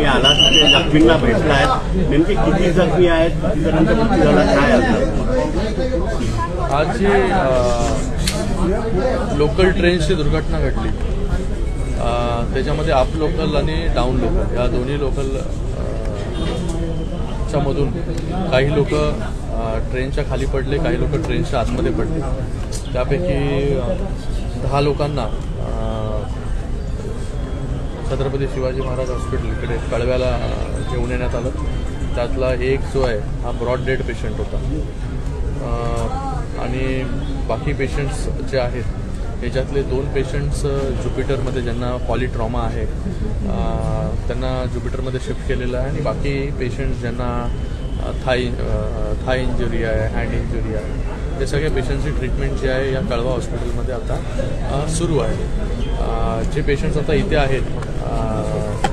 तुम्ही आलात ते जखमींना भेटलात, नेमके किती जखमी आहेत, किती जणांचा मृत्यू झाला, काय आज जी लोकल ट्रेनची दुर्घटना घडली त्याच्यामध्ये अप लोकल आणि डाऊन लोकल या दोन्ही लोकल च्या मधून काही लोक ट्रेनच्या खाली पडले, काही लोक ट्रेनच्या आतमध्ये पडले. त्यापैकी 10 लोकांना छत्रपती शिवाजी महाराज हॉस्पिटल इकडे कळव्याला घेऊन येण्यात आलं. त्यातला एक जो आहे हा ब्रॉड डेड पेशंट होता आणि बाकी पेशंट्स जे आहेत याच्यातले 2 पेशंट्स ज्युपिटरमध्ये ज्यांना पॉलिट्रॉमा आहे त्यांना ज्युपिटरमध्ये शिफ्ट केलेलं आहे आणि बाकी पेशंट्स ज्यांना थाय इंजुरी आहे, हँड इंजुरी आहे, ते सगळ्या पेशंटची ट्रीटमेंट जी आहे या कळवा हॉस्पिटलमध्ये आता सुरू आहे. जे पेशंट्स आता इथे आहेत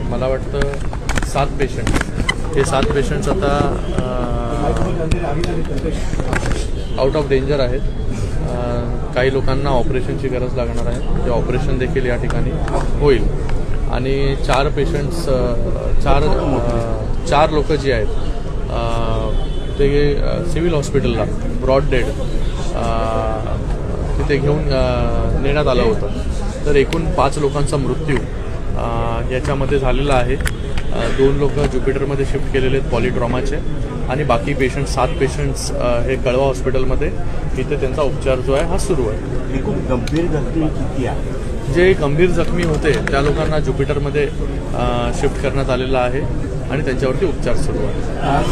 मला वाटतं 7 पेशंट्स, हे 7 पेशंट्स आता आउट ऑफ डेंजर आहेत. काही लोकांना ऑपरेशनची गरज लागणार आहे, ते ऑपरेशन देखील या ठिकाणी होईल आणि 4 पेशंट्स 4 लोक जी आहेत ते सिव्हिल हॉस्पिटलला ब्रॉड डेड तिथे घेऊन नेण्यात आलं होतं. तर एकूण 5 लोकांचा मृत्यू याच्यामध्ये झालेला आहे. 2 लोक ज्युपिटरमध्ये शिफ्ट केलेले आहेत पॉलिट्रॉमाचे आणि बाकी पेशंट्स 7 पेशंट्स हे कळवा हॉस्पिटलमध्ये इथे त्यांचा उपचार जो आहे हा सुरू आहे. एकूण गंभीर जखमी किती आहे? जे गंभीर जखमी होते त्या लोकांना ज्युपिटरमध्ये शिफ्ट करण्यात आलेलं आहे आणि त्यांच्यावरती उपचार सुरू आहे.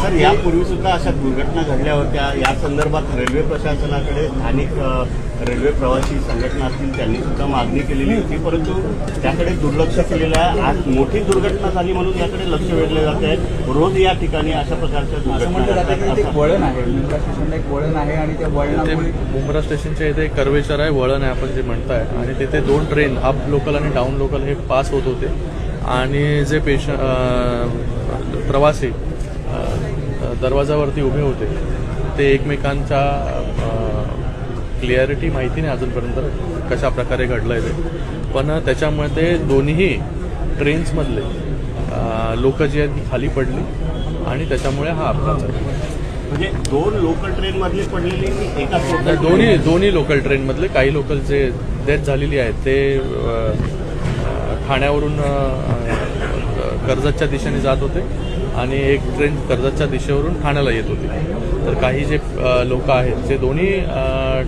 सर, यापूर्वी सुद्धा अशा दुर्घटना घडल्या होत्या. या संदर्भात रेल्वे प्रशासनाकडे स्थानिक रेल्वे प्रवासी संघटना असतील त्यांनी सुद्धा मागणी केलेली होती, परंतु त्याकडे दुर्लक्ष केलेलं आहे. आज मोठी दुर्घटना झाली म्हणून याकडे लक्ष वेधले जात आहे. रोज या ठिकाणी अशा प्रकारच्या दुर्घटना वळण आहे, मुंब्रा स्टेशनला एक वळण आहे आणि त्या वळणामुळे मुंब्रा स्टेशनच्या इथे एक कर्वेचर आहे, वळण आहे आपण जे म्हणताय, आणि तिथे 2 ट्रेन अप लोकल आणि डाऊन लोकल हे पास होत होते आणि जे प्रवासी दरवाजावरती उभे होते ते एकमेकांच्या क्लिअरिटी माहिती नाही अजूनपर्यंत कशा प्रकारे घडलंय ते, पण त्याच्यामध्ये दोन्ही ट्रेन्समधले लोक जी आहेत ती खाली पडली आणि त्याच्यामुळे हा अपघात झाला. म्हणजे 2 लोकल ट्रेनमधले पडलेले की एका दोन्ही लोकल ट्रेनमधले. काही लोकल जे डेथ झालेली आहेत ते ठाण्यावरून कर्जतच्या दिशेने जात होते आणि एक ट्रेन कर्जतच्या दिशेवरून ठाण्याला येत होती. तर काही जे लोक आहेत जे दोन्ही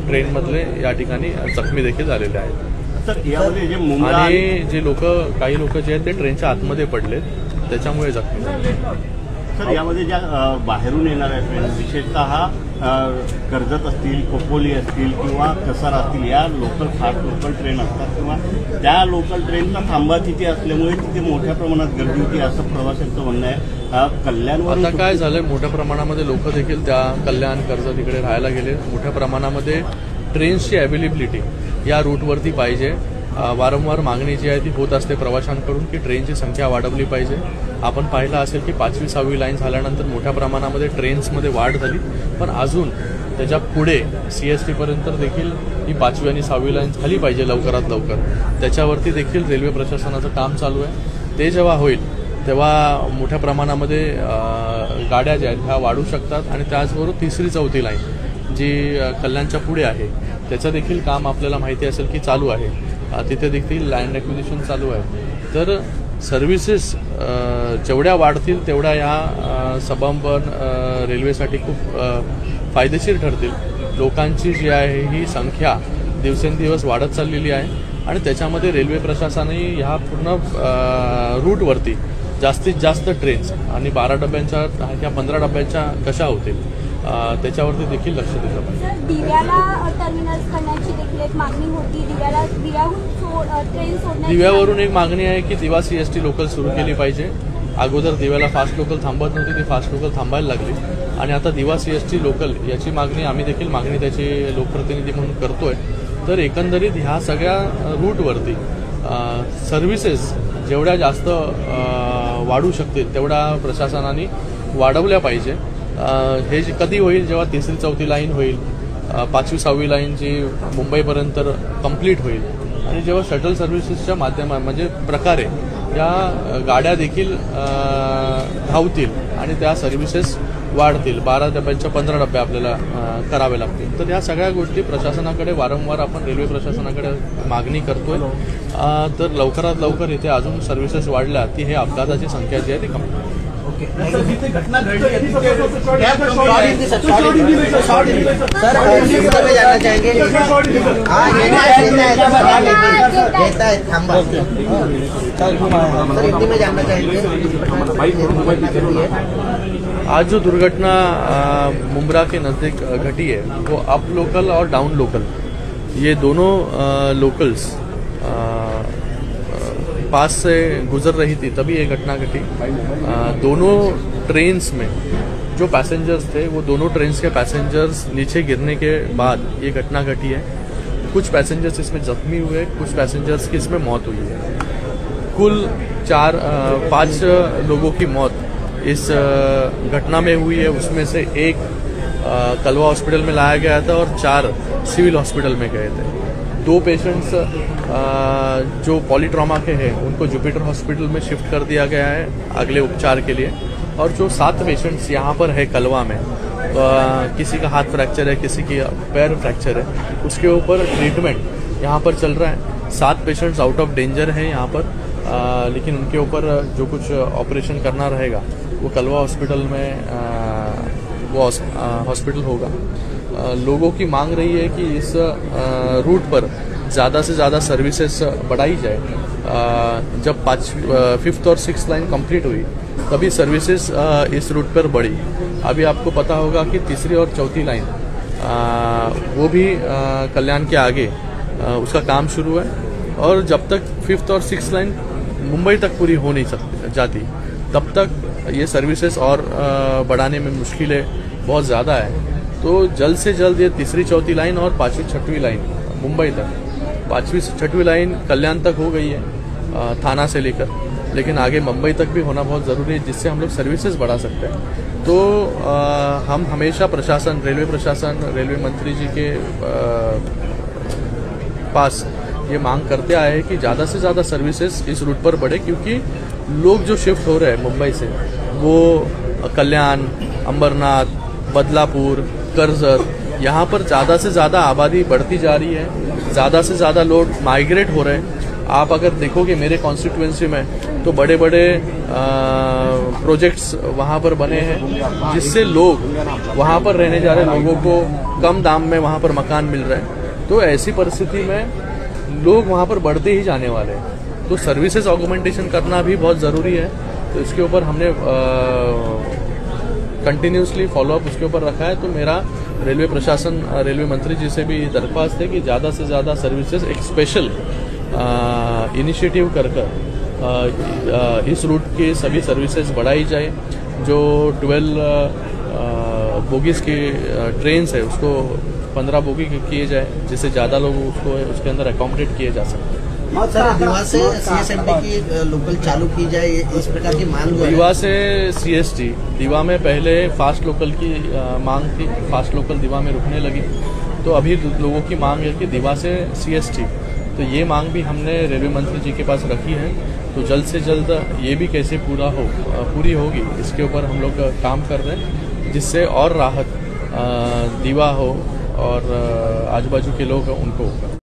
ट्रेनमधले या ठिकाणी जखमी देखील झालेले आहेत. सर, यामध्ये जे आणि जे काही लोक जे आहेत ते ट्रेनच्या आतमध्ये पडलेत त्याच्यामुळे जखमी झाले. सर, यामध्ये ज्या बाहेरून येणाऱ्या ट्रेन विशेषतः कर्जत असतील, खोपोली असतील किंवा कसारा असतील, या फास्ट लोकल ट्रेन असतात किंवा त्या लोकल ट्रेनचा थांबा तिथे असल्यामुळे तिथे मोठ्या प्रमाणात गर्दी होती असं प्रवाशांचं म्हणणं आहे. कल्याणवर आता काय झालंय, मोठ्या प्रमाणामध्ये लोक देखील त्या कल्याण कर्जत इकडे राहायला गेले. मोठ्या प्रमाणामध्ये ट्रेन्सची अवेलेबिलिटी या रूटवरती पाहिजे. वारंवार मागणी जी आहे ती होत असते प्रवाशांकडून की ट्रेनची संख्या वाढवली पाहिजे. आपण पाहिलं असेल की 5वी 6वी लाईन झाल्यानंतर मोठ्या प्रमाणामध्ये ट्रेन्समध्ये वाढ झाली, पण अजून त्याच्या पुढे CST पर्यंत देखील ही 5वी आणि 6वी लाईन झाली पाहिजे लवकरात लवकर. त्याच्यावरती देखील रेल्वे प्रशासनाचं काम चालू आहे. ते जेव्हा होईल तेव्हा मोठ्या प्रमाणामध्ये गाड्या ज्या आहेत ह्या वाढू शकतात आणि त्याचबरोबर 3री 4थी लाईन जी कल्याणच्या पुढे आहे त्याचं देखील काम आपल्याला माहिती असेल की चालू आहे. तिथे देखील लँड ॲक्विजिशन चालू आहे. तर सर्व्हिसेस जेवढ्या वाढतील तेवढ्या ह्या सबअर्बन रेल्वेसाठी खूप फायदेशीर ठरतील. लोकांची जी आहे ही संख्या दिवसेंदिवस वाढत चाललेली आहे आणि त्याच्यामध्ये रेल्वे प्रशासनाने ह्या पूर्ण रूटवरती जास्तीत जास्त ट्रेन्स आणि 12 डब्यांच्या किंवा 15 डब्यांच्या कशा होतील त्याच्यावरती देखील लक्ष दिलं पाहिजे. दिव्याला टर्मिनल्स करण्याची देखील एक मागणी होती. दिव्यावरून एक मागणी आहे की दिवा CST लोकल सुरू केली पाहिजे. अगोदर दिव्याला फास्ट लोकल थांबत नव्हती, ती फास्ट लोकल थांबायला लागली आणि आता दिवा CST लोकल याची मागणी आम्ही देखील त्याची लोकप्रतिनिधी म्हणून करतोय. तर एकंदरीत ह्या सगळ्या रूटवरती सर्व्हिसेस जेवढ्या जास्त वाढू शकतील तेवढ्या प्रशासनाने वाढवल्या पाहिजे. हे कधी होईल जेव्हा 3री 4थी लाईन होईल, 5वी 6वी लाईन जी मुंबईपर्यंत कंप्लीट होईल आणि जेव्हा शटल सर्व्हिसेसच्या माध्यमात म्हणजे प्रकारे या गाड्या देखील धावतील आणि त्या सर्व्हिसेस वाढतील. 12 डब्यांच्या 15 डबे आपल्याला करावे लागतील. तर या सगळ्या गोष्टी प्रशासनाकडे वारंवार आपण रेल्वे प्रशासनाकडे मागणी करतोय. तर लवकरात लवकर इथे अजून सर्व्हिसेस वाढल्या की हे अपघाताची संख्या जी आहे ती कमी होईल. घटना घटी है सर, हिंदी में जानना चाहेंगे। सर हिंदी में जानना चाहेंगे। आज जो दुर्घटना मुंब्रा के नज़दीक घटी है वो अप लोकल और डाउन लोकल, ये दोनों लोकल्स पास से गुजर रही थी तभी ये घटना घटी। दोनों ट्रेन्स में जो पैसेंजर्स थे वो दोनों ट्रेन्स के पैसेंजर्स नीचे गिरने के बाद ये घटना घटी है। कुछ पैसेंजर्स इसमें जख्मी हुए, कुछ पैसेंजर्स की इसमें मौत हुई है। कुल 5 लोगों की मौत इस घटना में हुई है। उसमें से एक कलवा हॉस्पिटल में लाया गया था और 4 सिविल हॉस्पिटल में गए थे। 2 पेशेंट्स जो पॉलीट्रॉमा के हैं उनको जुपिटर हॉस्पिटल में शिफ्ट कर दिया गया है अगले उपचार के लिए। और जो 7 पेशेंट्स यहाँ पर है कलवा में, किसी का हाथ फ्रैक्चर है, किसी की पैर फ्रैक्चर है, उसके ऊपर ट्रीटमेंट यहाँ पर चल रहा है। 7 पेशेंट्स आउट ऑफ डेंजर हैं यहाँ पर, लेकिन उनके ऊपर जो कुछ ऑपरेशन करना रहेगा वो कलवा हॉस्पिटल में वो हॉस्पिटल होगा। लोगों की मांग रही है कि इस रूट पर ज़्यादा से ज़्यादा सर्विसेज बढ़ाई जाए। जब 5th और 6th लाइन कंप्लीट हुई तभी सर्विसेज इस रूट पर बढ़ी। अभी आपको पता होगा कि 3री और 4थी लाइन वो भी कल्याण के आगे उसका काम शुरू है। और जब तक 5th और 6th लाइन मुंबई तक पूरी हो नहीं जाती तब तक ये सर्विसेज और बढ़ाने में मुश्किलें बहुत ज़्यादा है। तो जल्द से जल्द ये 3री 4थी लाइन और 5वीं 6वीं लाइन मुंबई तक, 5वीं 6वीं लाइन कल्याण तक हो गई है थाना से लेकर, लेकिन आगे मुंबई तक भी होना बहुत ज़रूरी है जिससे हम लोग सर्विसेज बढ़ा सकते हैं। तो हम हमेशा प्रशासन, रेलवे प्रशासन, रेलवे मंत्री जी के पास ये मांग करते आए हैं कि ज़्यादा से ज़्यादा सर्विसेज इस रूट पर बढ़े, क्योंकि लोग जो शिफ्ट हो रहे हैं मुंबई से वो कल्याण, अंबरनाथ, बदलापुर, कर्जत, यहाँ पर ज़्यादा से ज़्यादा आबादी बढ़ती जा रही है। ज़्यादा से ज़्यादा लोग माइग्रेट हो रहे हैं। आप अगर देखोगे मेरे कॉन्स्टिट्यूएंसी में तो बड़े बड़े प्रोजेक्ट्स वहाँ पर बने हैं जिससे लोग वहाँ पर रहने जा रहे हैं, लोगों को कम दाम में वहाँ पर मकान मिल रहे हैं। तो ऐसी परिस्थिति में लोग वहाँ पर बढ़ते ही जाने वाले हैं। तो सर्विसेज ऑगमेंटेशन करना भी बहुत ज़रूरी है। तो इसके ऊपर हमने कंटिन्यूसली फॉलोअप उसके ऊपर रखा है। तो मेरा रेलवे प्रशासन, रेलवे मंत्री जी से भी दरख्वास्त है कि ज़्यादा से ज़्यादा सर्विसेज एक स्पेशल इनिशिएटिव कर इस रूट की सभी सर्विसेज बढ़ाई जाए। जो 12 बोगीज़ की ट्रेन्स है उसको 15 बोगी किए जाए, जिससे ज़्यादा लोग उसको उसके अंदर अकोमोडेट किए जा सकते हैं। सर दीवा से CSMT की लोकल चालू की जाए, इस प्रकार की मांग जो है। दीवा से CST, दीवा में पहले फास्ट लोकल की मांग थी, फास्ट लोकल दीवा में रुकने लगी। तो अभी लोगों की मांग है कि दीवा से CST, तो ये मांग भी हमने रेलवे मंत्री जी के पास रखी है। तो जल्द से जल्द ये भी कैसे पूरी होगी इसके ऊपर हम लोग काम कर रहे हैं, जिससे और राहत दीवा हो और आजू बाजू के लोग उनको